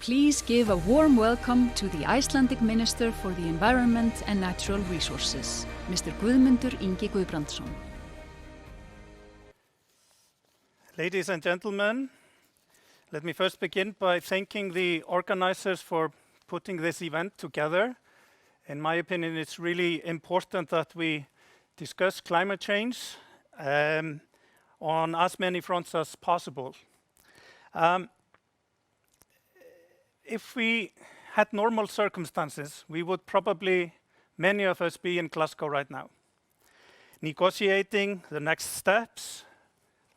Please give a warm welcome to the Icelandic Minister for the Environment and Natural Resources, Mr. Guðmundur Ingi Guðbrandsson. Ladies and gentlemen, let me first begin by thanking the organizers for putting this event together. In my opinion, it's really important that we discuss climate change on as many fronts as possible. If we had normal circumstances, we would probably, many of us, be in Glasgow right now, negotiating the next steps,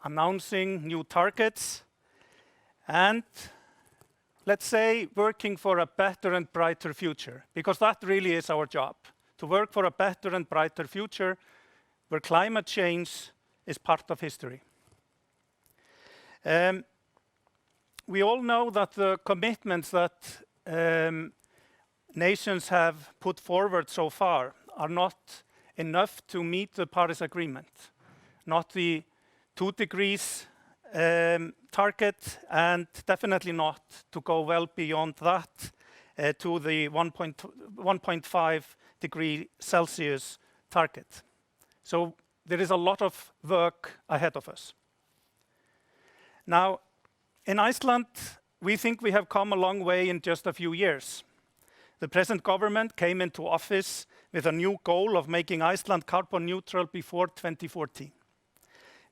announcing new targets, and, let's say, working for a better and brighter future, because that really is our job, to work for a better and brighter future where climate change is part of history. We all know that the commitments that nations have put forward so far are not enough to meet the Paris Agreement, not the 2 degrees target, and definitely not to go well beyond that to the 1.5 degree Celsius target. So there is a lot of work ahead of us. Now, in Iceland, we think we have come a long way in just a few years. The present government came into office with a new goal of making Iceland carbon neutral before 2040.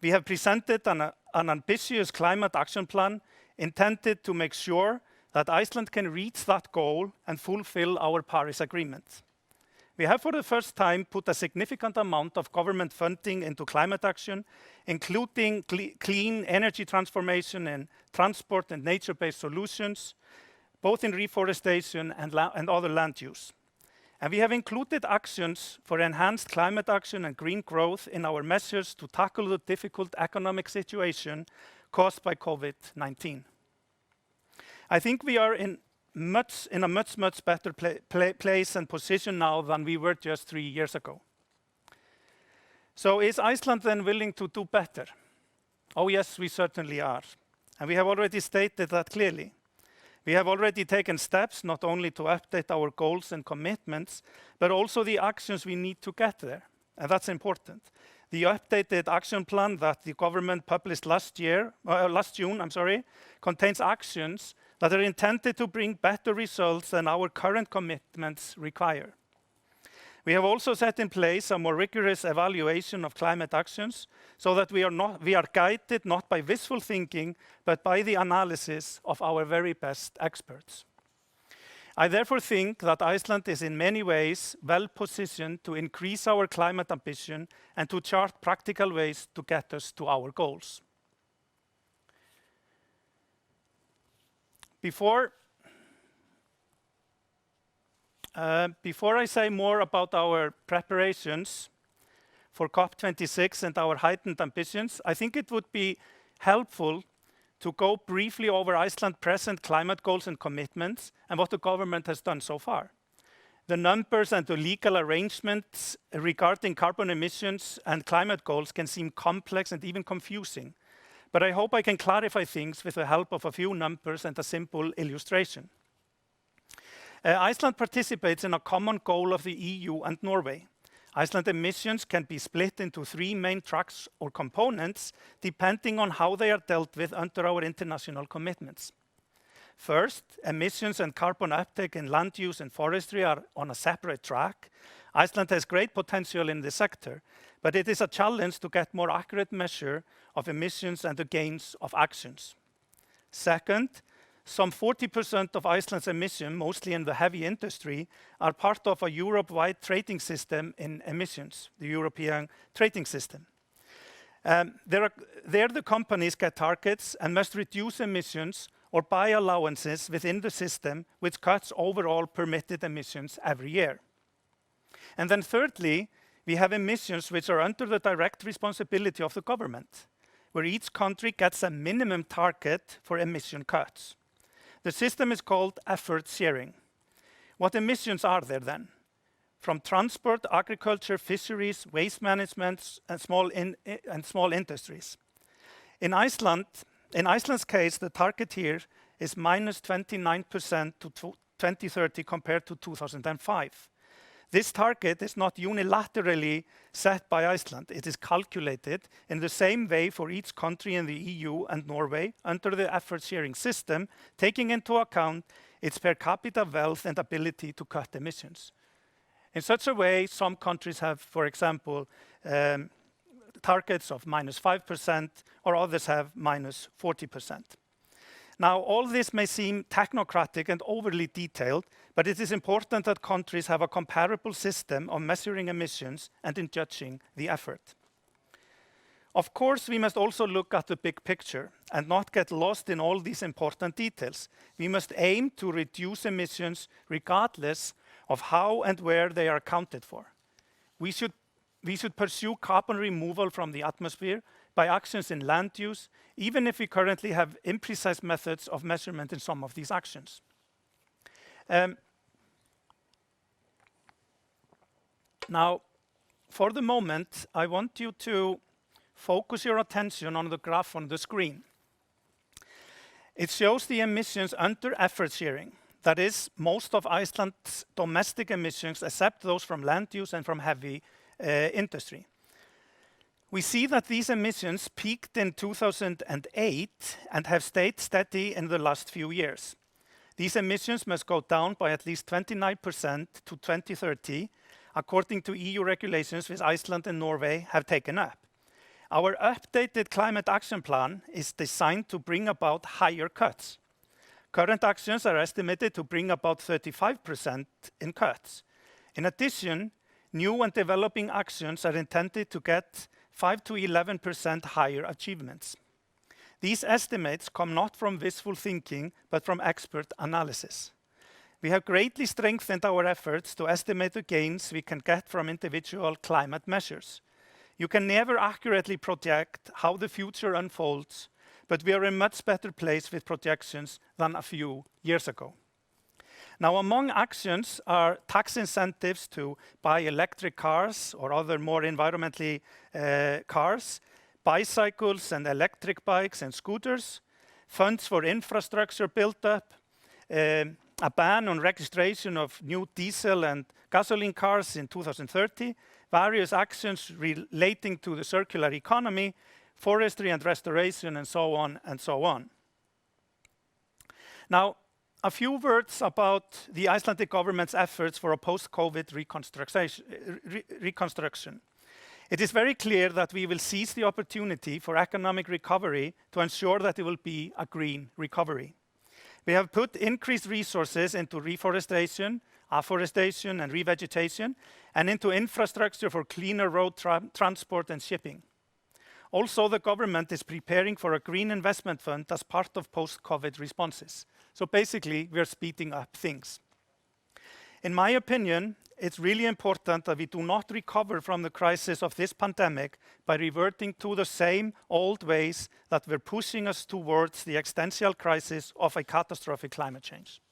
We have presented an ambitious climate action plan intended to make sure that Iceland can reach that goal and fulfill our Paris Agreement. We have for the first time put a significant amount of government funding into climate action, including clean energy transformation in transport and nature-based solutions, both in reforestation and other land use. And we have included actions for enhanced climate action and green growth in our measures to tackle the difficult economic situation caused by COVID-19. I think we are in a much better place and position now than we were just 3 years ago. So is Iceland then willing to do better? Oh yes, we certainly are. And we have already stated that clearly. We have already taken steps not only to update our goals and commitments, but also the actions we need to get there. And that's important. The updated action plan that the government published last June, contains actions that are intended to bring better results than our current commitments require. We have also set in place a more rigorous evaluation of climate actions so that we are guided not by wishful thinking, but by the analysis of our very best experts. I therefore think that Iceland is in many ways well positioned to increase our climate ambition and to chart practical ways to get us to our goals. Before I say more about our preparations for COP26 and our heightened ambitions, I think it would be helpful to go briefly over Iceland's present climate goals and commitments and what the government has done so far. The numbers and the legal arrangements regarding carbon emissions and climate goals can seem complex and even confusing, but I hope I can clarify things with the help of a few numbers and a simple illustration. Iceland participates in a common goal of the EU and Norway. Iceland emissions can be split into 3 main tracks or components, depending on how they are dealt with under our international commitments. First, emissions and carbon uptake in land use and forestry are on a separate track. Iceland has great potential in this sector, but it is a challenge to get more accurate measure of emissions and the gains of actions. Second, some 40% of Iceland's emissions, mostly in the heavy industry, are part of a Europe-wide trading system in emissions, the European trading system. There the companies get targets and must reduce emissions or buy allowances within the system, which cuts overall permitted emissions every year. And then thirdly, we have emissions which are under the direct responsibility of the government, where each country gets a minimum target for emission cuts. The system is called effort sharing. What emissions are there then? From transport, agriculture, fisheries, waste management, and small industries. In Iceland's case, the target here is minus 29% to 2030 compared to 2005. This target is not unilaterally set by Iceland. It is calculated in the same way for each country in the EU and Norway under the effort sharing system, taking into account its per capita wealth and ability to cut emissions. In such a way, some countries have, for example, targets of minus 5%, or others have minus 40%. Now, all this may seem technocratic and overly detailed, but it is important that countries have a comparable system of measuring emissions and in judging the effort. Of course, we must also look at the big picture and not get lost in all these important details. We must aim to reduce emissions regardless of how and where they are accounted for. We should pursue carbon removal from the atmosphere by actions in land use, even if we currently have imprecise methods of measurement in some of these actions. Now, for the moment, I want you to focus your attention on the graph on the screen. It shows the emissions under effort sharing. That is, most of Iceland's domestic emissions, except those from land use and from heavy industry. We see that these emissions peaked in 2008 and have stayed steady in the last few years. These emissions must go down by at least 29% to 2030, according to EU regulations which Iceland and Norway have taken up. Our updated climate action plan is designed to bring about higher cuts. Current actions are estimated to bring about 35% in cuts. In addition, new and developing actions are intended to get 5 to 11% higher achievements. These estimates come not from wishful thinking, but from expert analysis. We have greatly strengthened our efforts to estimate the gains we can get from individual climate measures. You can never accurately project how the future unfolds, but we are in a much better place with projections than a few years ago. Now, among actions are tax incentives to buy electric cars or other more environmentally cars, bicycles and electric bikes and scooters, funds for infrastructure build-up, a ban on registration of new diesel and gasoline cars in 2030, various actions relating to the circular economy, forestry and restoration, and so on and so on. Now, a few words about the Icelandic government's efforts for a post-COVID reconstruction. It is very clear that we will seize the opportunity for economic recovery to ensure that it will be a green recovery. We have put increased resources into reforestation, afforestation and revegetation, and into infrastructure for cleaner road transport and shipping. Also, the government is preparing for a green investment fund as part of post-COVID responses. So basically, we are speeding up things. In my opinion, it's really important that we do not recover from the crisis of this pandemic by reverting to the same old ways that were pushing us towards the existential crisis of a catastrophic climate change.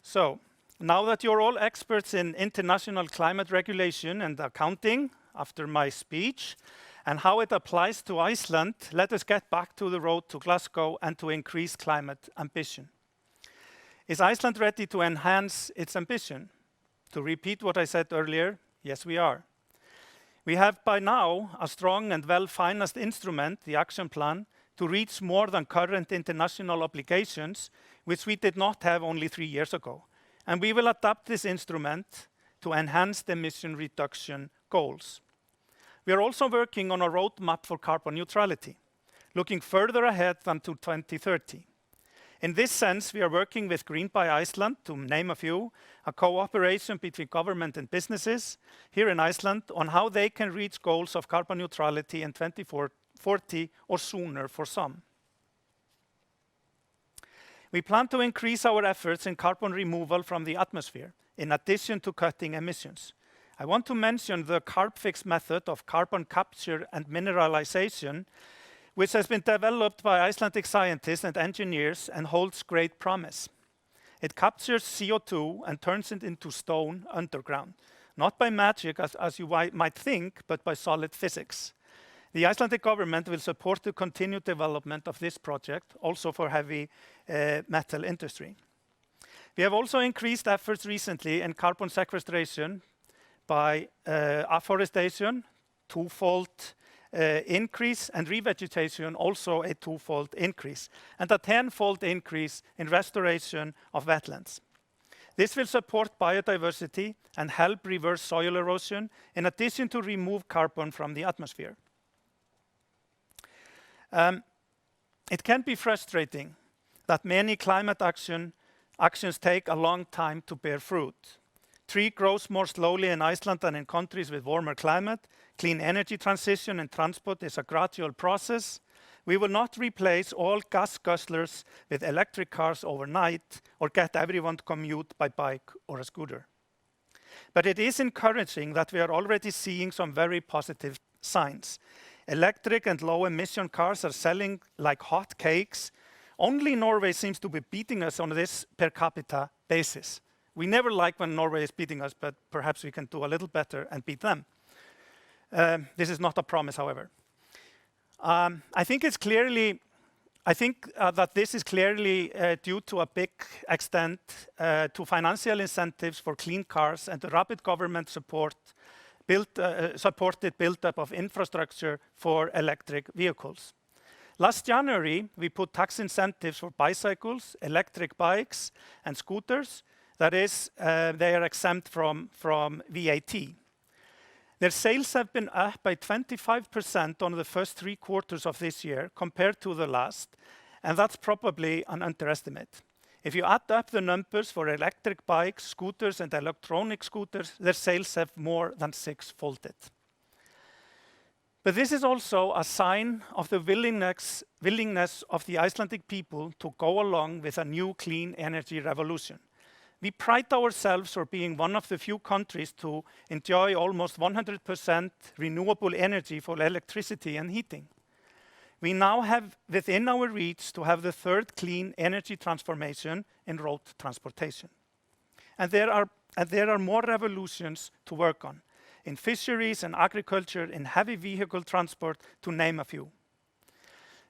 So, now that you're all experts in international climate regulation and accounting after my speech, and how it applies to Iceland, let us get back to the road to Glasgow and to increase climate ambition. Is Iceland ready to enhance its ambition? To repeat what I said earlier, yes, we are. We have by now a strong and well-financed instrument, the action plan, to reach more than current international obligations, which we did not have only 3 years ago. And we will adapt this instrument to enhance the emission reduction goals. We are also working on a roadmap for carbon neutrality, looking further ahead than to 2030. In this sense, we are working with Green by Iceland, to name a few, a cooperation between government and businesses here in Iceland on how they can reach goals of carbon neutrality in 2040 or sooner for some. We plan to increase our efforts in carbon removal from the atmosphere, in addition to cutting emissions. I want to mention the CarbFix method of carbon capture and mineralization, which has been developed by Icelandic scientists and engineers and holds great promise. It captures CO2 and turns it into stone underground, not by magic as you might think, but by solid physics. The Icelandic government will support the continued development of this project, also for heavy metal industry. We have also increased efforts recently in carbon sequestration by afforestation, twofold increase, and revegetation, also a twofold increase, and a tenfold increase in restoration of wetlands. This will support biodiversity and help reverse soil erosion, in addition to remove carbon from the atmosphere. It can be frustrating that many climate actions take a long time to bear fruit. Tree grows more slowly in Iceland than in countries with warmer climate. Clean energy transition and transport is a gradual process. We will not replace all gas guzzlers with electric cars overnight or get everyone to commute by bike or a scooter. But it is encouraging that we are already seeing some very positive signs. Electric and low emission cars are selling like hot cakes. Only Norway seems to be beating us on this per capita basis. We never like when Norway is beating us, but perhaps we can do a little better and beat them. This is not a promise, however. I think that this is clearly due to a big extent to financial incentives for clean cars and the rapid government supported build-up of infrastructure for electric vehicles. Last January, we put tax incentives for bicycles, electric bikes, and scooters. That is, they are exempt from VAT. Their sales have been up by 25% on the first 3 quarters of this year compared to the last, and that's probably an underestimate. If you add up the numbers for electric bikes, scooters, and electronic scooters, their sales have more than 6-folded. But this is also a sign of the willingness of the Icelandic people to go along with a new clean energy revolution. We pride ourselves for being one of the few countries to enjoy almost 100% renewable energy for electricity and heating. We now have within our reach to have the 3rd clean energy transformation in road transportation. And there are more revolutions to work on, in fisheries and agriculture, in heavy vehicle transport, to name a few.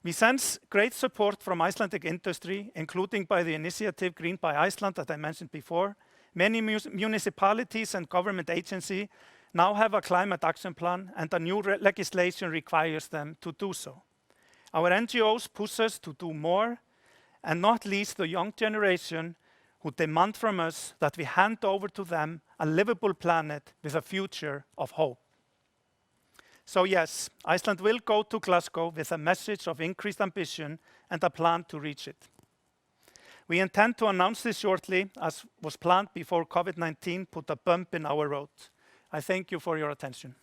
We sense great support from Icelandic industry, including by the initiative Green by Iceland that I mentioned before. Many municipalities and government agencies now have a climate action plan, and a new legislation requires them to do so. Our NGOs push us to do more, and not least the young generation who demand from us that we hand over to them a livable planet with a future of hope. So yes, Iceland will go to Glasgow with a message of increased ambition and a plan to reach it. We intend to announce this shortly, as was planned before COVID-19 put a bump in our road. I thank you for your attention.